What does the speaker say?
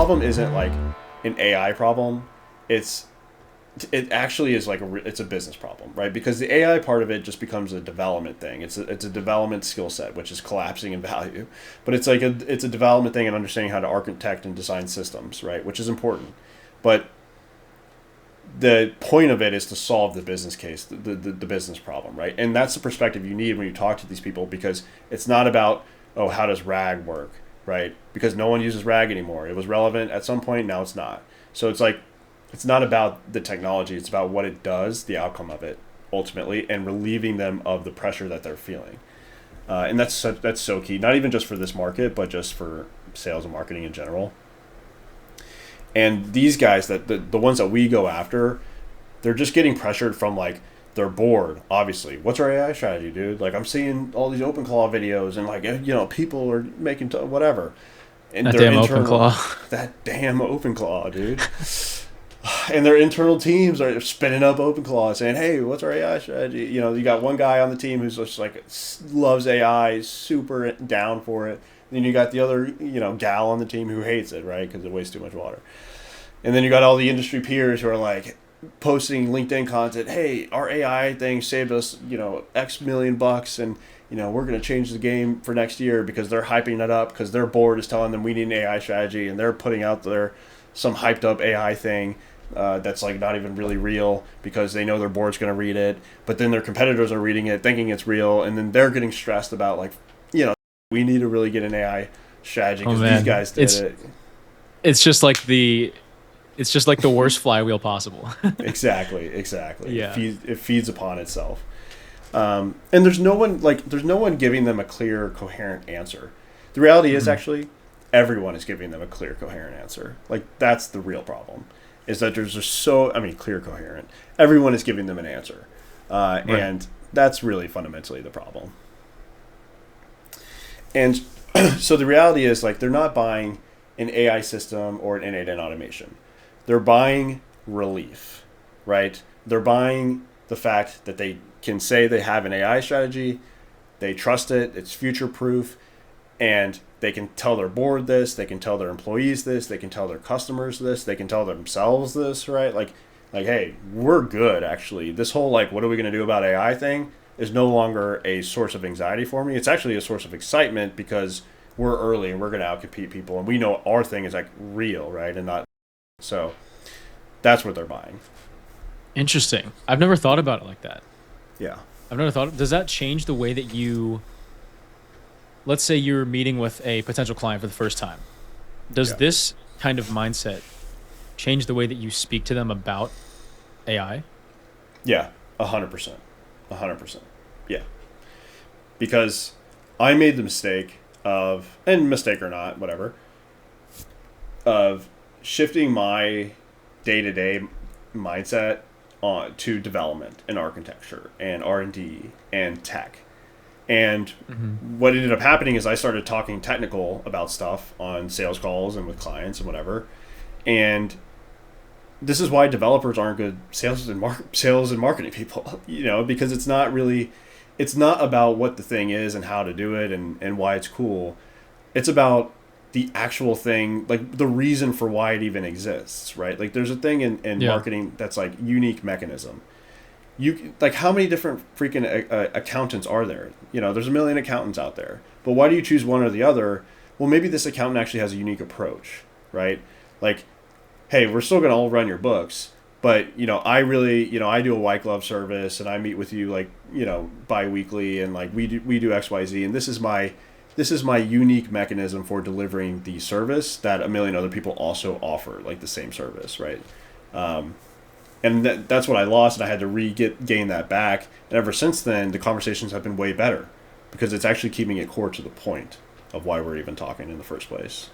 problem isn't like an AI problem. It actually is like it's a business problem, right? Because the AI part of it just becomes a development thing. It's a development skill set, which is collapsing in value. But it's a development thing and understanding how to architect and design systems, right? Which is important. But the point of it is to solve the business case, the business problem, right? And that's the perspective you need when you talk to these people, because it's not about, oh, how does RAG work, right? Because no one uses RAG anymore. It was relevant at some point, now it's not. So it's like, it's not about the technology, it's about what it does, the outcome of it, ultimately, and relieving them of the pressure that they're feeling. And that's so key, not even just for this market, but just for sales and marketing in general. And these guys, that the ones that we go after, they're just getting pressured from like, they're bored, obviously. What's our AI strategy, dude? Like, I'm seeing all these OpenClaw videos and like, people are making whatever. And That their damn internal, OpenClaw. that damn OpenClaw, dude. And their internal teams are spinning up OpenClaw saying, hey, what's our AI strategy? You got one guy on the team who's just like loves AI, super down for it. Then you got the other, gal on the team who hates it, right? Because it wastes too much water. And then you got all the industry peers who are like posting LinkedIn content. Hey, our AI thing saved us, X million bucks, and we're going to change the game for next year, because they're hyping it up because their board is telling them we need an AI strategy, and they're putting out some hyped up AI thing that's like not even really real, because they know their board's going to read it, but then their competitors are reading it thinking it's real, and then they're getting stressed about like, we need to really get an AI strategy Oh because these man, guys did it. it's just like the worst flywheel possible. Exactly. Yeah. It feeds upon itself. And there's no one giving them a clear, coherent answer. The reality is, Mhm. actually, everyone is giving them a clear, coherent answer. Like, that's the real problem, is that there's just clear, coherent. Everyone is giving them an answer. Right. And that's really fundamentally the problem. And so the reality is, like, they're not buying an AI system or an innate automation. They're buying relief, right? They're buying the fact that they can say they have an AI strategy, they trust it, it's future proof, and they can tell their board this, they can tell their employees this, they can tell their customers this, they can tell themselves this, right? Like, hey, we're good, actually. This whole like, what are we going to do about AI thing is no longer a source of anxiety for me. It's actually a source of excitement, because we're early and we're going to outcompete people, and we know our thing is like real, right? And not so. That's what they're buying. Interesting. I've never thought about it like that. Yeah. I've never thought. Does that change the way that you? Let's say you're meeting with a potential client for the first time. Does Yeah. this kind of mindset change the way that you speak to them about AI? Yeah. 100%. 100%. Yeah. Because I made the mistake of, and mistake or not, whatever, of shifting my day to day mindset on to development and architecture and R&D and tech. And Hmm. what ended up happening is I started talking technical about stuff on sales calls and with clients and whatever. And this is why developers aren't good sales and marketing people, because it's not about what the thing is and how to do it and why it's cool. It's about the actual thing, like the reason for why it even exists, right? Like, there's a thing in Yeah. marketing that's like unique mechanism. You like, how many different freaking accountants are there? There's a million accountants out there, but why do you choose one or the other? Well, maybe this accountant actually has a unique approach, right? Like, hey, we're still going to all run your books, but I really, I do a white glove service, and I meet with you like, bi-weekly, and like we do XYZ, and this is my unique mechanism for delivering the service that a million other people also offer, like the same service, right? Um, and that's what I lost, and I had to gain that back. And ever since then, the conversations have been way better, because it's actually keeping it core to the point of why we're even talking in the first place.